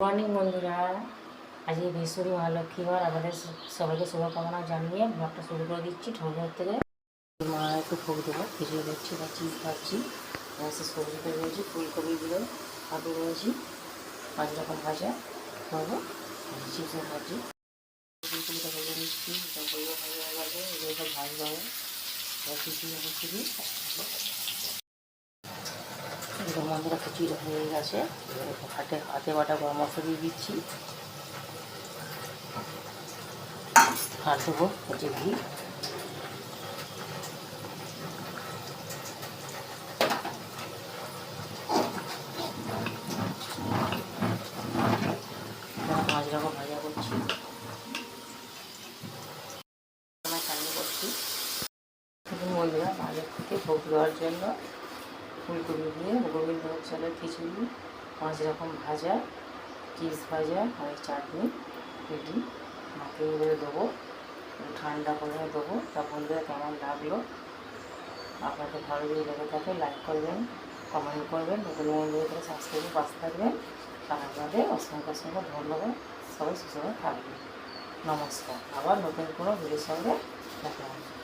Morning বন্ধুরা, আজকে বিশ্বরী মহালক্ষ্মীবার আপনাদের সবাইকে শুভকামনা জানিয়ে ব্লগটা শুরু করে দিচ্ছি। ঠাকুর থেকে মা একটু ভোগ দেবো, খিচুড়ি দিচ্ছি বা চিজ খাচ্ছি, সে সবজিতে রয়েছি ফুলকপিগুলো আলু রয়েছি, 5 রকম ভাজা করবো, চিপসে ভাজি ফুলকপিটা ভেজে নিচ্ছি, ফুলকপিটা ভাজা হয়ে গেছে, এগুলো সব ভাজতে হবে। খিচুড়ি খিচুড়ি বন্ধুরা খিচুড়িটা হয়ে গেছে, হাতে হাতে বাটা গরম মশলা দিয়ে দিচ্ছি, আর দেবো হচ্ছে ঘি। মাছ রকম ভাজা করছি, চাটনি করছি। বন্ধুরা বাজার থেকে ভোগ দেওয়ার জন্য ফুলকপি দিয়ে গোবিন্দ চালের খিচুড়ি, 5 রকম ভাজা, চিজ ভাজা আর চাটনি রেডি। মাকে এবারে দেবো, ঠান্ডা করে দেবো। তা বন্ধুরা কেমন লাগলো? আপনাকে ভালো যদি লেগে থাকে লাইক করবেন, কমেন্ট করবেন, নতুন বন্ধুদের থেকে সাবস্ক্রাইব পাশে থাকবেন। আর আপনাদের অসংখ্য অসংখ্য ধন্যবাদ। সবাই সুস্থ থাকবেন। নমস্কার। আবার নতুন কোনো ভিডিওর সঙ্গে দেখা হবে।